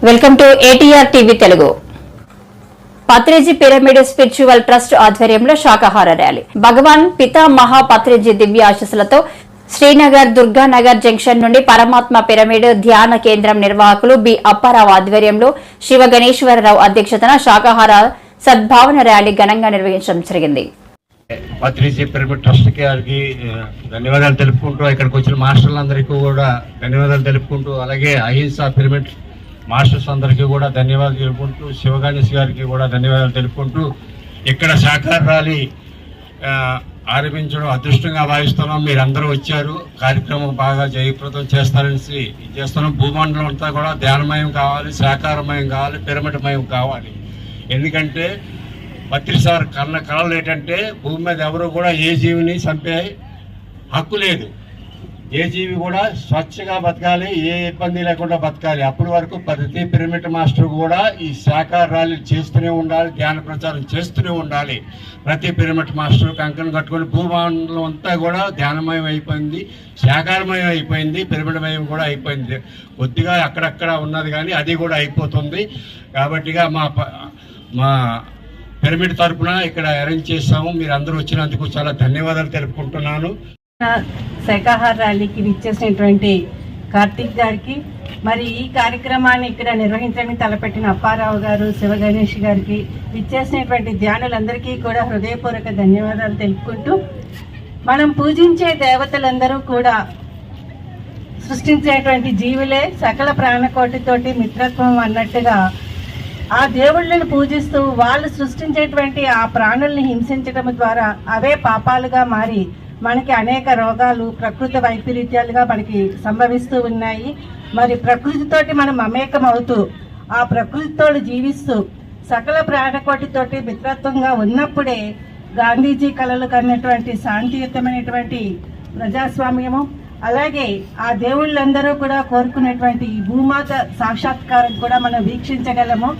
Welcome to ATR TV Telugu. Patriji pyramid spiritual trust ఆధ్వర్యంలో శాకాహార rally. భగవాన్ పితామహ పత్రిజీ దివ్య ఆశీస్సులతో శ్రీనగర్ దుర్గానగర్ జంక్షన్ నుండి పరమాత్మ పిరమిడ్ ధ్యాన కేంద్రం నిర్వాహకులు బి అప్పారావు ఆధ్వర్యంలో శివ గణేశ్వరరావు అధ్యక్షతన శాకాహార సద్భావన ర్యాలీ ఘనంగా నిర్వహించడం జరిగింది. పత్రిజీ పిరమిడ్ ట్రస్ట్ గారికి ధన్యవాదాలు తెలుపుకుంటూ, ఇక్కడికి వచ్చిన మాస్టర్లందరికీ కూడా ధన్యవాదాలు తెలుపుకుంటూ, అలాగే అహింసా పిరమిడ్ మాస్టర్స్ అందరికీ కూడా ధన్యవాదాలు తెలుపుకుంటూ, శివ గణేష్ గారికి కూడా ధన్యవాదాలు తెలుపుకుంటూ, ఇక్కడ శాకాహార ర్యాలీ ఆరంభించడం అదృష్టంగా భావిస్తున్నాం. మీరందరూ వచ్చారు, కార్యక్రమం బాగా జయప్రదం చేస్తారనేసి చేస్తున్నాం. భూమండలం అంతా కూడా ధ్యానమయం కావాలి, శాకాహారమయం కావాలి, పిరమిడ్మయం కావాలి. ఎందుకంటే పత్రిసార్ కళలు ఏంటంటే భూమి మీద ఎవరు కూడా ఏ జీవిని చంపే హక్కు లేదు. ఏ జీవి కూడా స్వచ్ఛగా బతకాలి, ఏ ఇబ్బంది లేకుండా బతకాలి. అప్పటి వరకు ప్రతి పిరమిడ్ మాస్టర్ కూడా ఈ శాకాహార ర్యాలీలు చేస్తూనే ఉండాలి, ధ్యాన ప్రచారం చేస్తూనే ఉండాలి. ప్రతి పిరమిడ్ మాస్టర్ కంకణం కట్టుకొని భూమండలం అంతా కూడా ధ్యానమయం అయిపోయింది, శాకాహారమయం అయిపోయింది, పిరమిడ్మయం కూడా అయిపోయింది. కొద్దిగా అక్కడక్కడ ఉన్నది కానీ అది కూడా అయిపోతుంది. కాబట్టిగా మా పిరమిడ్ తరఫున ఇక్కడ అరేంజ్ చేస్తాము. మీరు అందరూ వచ్చినందుకు చాలా ధన్యవాదాలు తెలుపుకుంటున్నాను. శాకాహార ర్యాలీకి విచ్చేసినటువంటి కార్తీక్ గారికి, మరి ఈ కార్యక్రమాన్ని ఇక్కడ నిర్వహించడానికి తలపెట్టిన అప్పారావు గారు, శివ గణేష్ గారికి, విచ్చేసినటువంటి ధ్యానులందరికీ కూడా హృదయపూర్వక ధన్యవాదాలు తెలుపుకుంటూ, మనం పూజించే దేవతలందరూ కూడా సృష్టించేటువంటి జీవులే, సకల ప్రాణకోటితోటి మిత్రత్వం అన్నట్టుగా ఆ దేవుళ్ళని పూజిస్తూ వాళ్ళు సృష్టించేటువంటి ఆ ప్రాణుల్ని హింసించడం ద్వారా అవే పాపాలుగా మారి మనకి అనేక రోగాలు, ప్రకృతి వైపరీత్యాలుగా మనకి సంభవిస్తూ ఉన్నాయి. మరి ప్రకృతితోటి మనం మమేకం అవుతూ ఆ ప్రకృతితో జీవిస్తూ సకల ప్రాణకోటితోటి మిత్రత్వంగా ఉన్నప్పుడే గాంధీజీ కలలు కన్నటువంటి శాంతియుతమైనటువంటి ప్రజాస్వామ్యము, అలాగే ఆ దేవుళ్ళందరూ కూడా కోరుకునేటువంటి భూమాత సాక్షాత్కారం కూడా మనం వీక్షించగలము.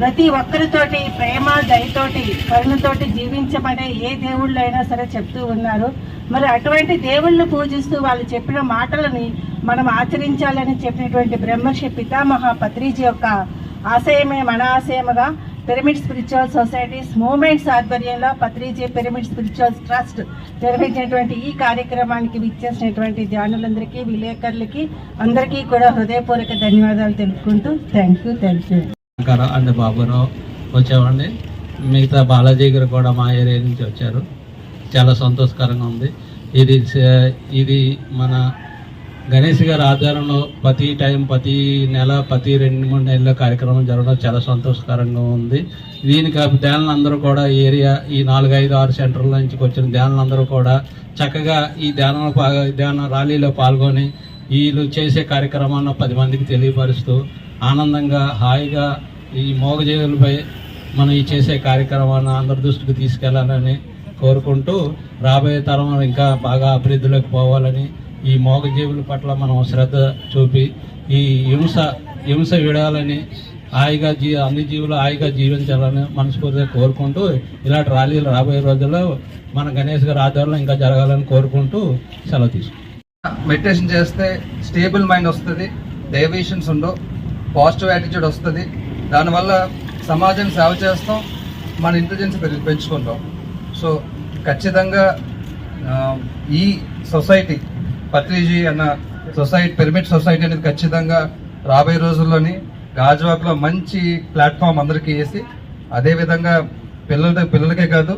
ప్రతి ఒక్కరితోటి ప్రేమ, దయతోటి, కరుణతోటి జీవించమనే ఏ దేవుళ్ళైనా సరే చెప్తూ ఉన్నారు. మరి అటువంటి దేవుళ్ళను పూజిస్తూ వాళ్ళు చెప్పిన మాటలని మనం ఆచరించాలని చెప్పినటువంటి బ్రహ్మర్షి పితామహ పత్రిజీ యొక్క ఆశయమే మన ఆశయముగా పిరమిడ్ స్పిరిచువల్ సొసైటీస్ మూవ్మెంట్స్ ఆధ్వర్యంలో పత్రిజీ పిరమిడ్ స్పిరిచువల్ ట్రస్ట్ నిర్వహించినటువంటి ఈ కార్యక్రమానికి విచ్చేసినటువంటి ధ్యానులందరికీ, విలేకరులకి అందరికీ కూడా హృదయపూర్వక ధన్యవాదాలు తెలుపుకుంటూ థ్యాంక్ యూ. అండ్ బాబురావు వచ్చామండి. మిగతా బాలాజీ గారు కూడా మా ఏరియా నుంచి వచ్చారు. చాలా సంతోషకరంగా ఉంది. ఇది మన గణేష్ గారి ఆధ్వర్యంలో ప్రతి నెల, ప్రతి 2-3 నెలల కార్యక్రమం జరగడం చాలా సంతోషకరంగా ఉంది. దీనికి ధ్యానులందరూ కూడా ఏరియా ఈ 4-5-6 సెంటర్ల నుంచి వచ్చిన ధ్యానులందరూ కూడా చక్కగా ఈ ధ్యాన ర్యాలీలో పాల్గొని వీళ్ళు చేసే కార్యక్రమాన్ని 10 మందికి తెలియపరుస్తూ ఆనందంగా, హాయిగా ఈ మోగజీవులపై మనం ఈ చేసే కార్యక్రమాన్ని అందరి దృష్టికి తీసుకెళ్లాలని కోరుకుంటూ, రాబోయే తరం ఇంకా బాగా అభివృద్ధిలోకి పోవాలని, ఈ మోగజీవుల పట్ల మనం శ్రద్ధ చూపి ఈ హింస విడాలని, హాయిగా అన్ని జీవులు హాయిగా జీవించాలని మనస్ఫూర్తిగా కోరుకుంటూ, ఇలాంటి ర్యాలీలు రాబోయే రోజుల్లో మన గణేష్ గారి ఆధ్వర్యంలో ఇంకా జరగాలని కోరుకుంటూ సెలవు తీసుకుంటాం. మెడిటేషన్ చేస్తే స్టేబుల్ మైండ్ వస్తుంది, డైవర్షన్స్ ఉండవు, పాజిటివ్ యాటిట్యూడ్ వస్తుంది. దానివల్ల సమాజం సేవ చేస్తాం, మన ఇంటెలిజెన్స్ పెంచుకుంటాం. సో ఖచ్చితంగా ఈ సొసైటీ, పత్రిజీ అన్న సొసైటీ, పిరమిడ్ సొసైటీ అనేది ఖచ్చితంగా రాబోయే రోజుల్లోని గాజువాక్లో మంచి ప్లాట్ఫామ్ అందరికీ వేసి, అదేవిధంగా పిల్లలకే కాదు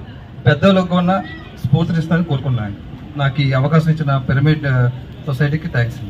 పెద్దలకు కూడా స్ఫూర్తినిస్తానని కోరుకున్నాను. నాకు ఈ అవకాశం ఇచ్చిన పిరమిడ్ సొసైటీకి థ్యాంక్స్.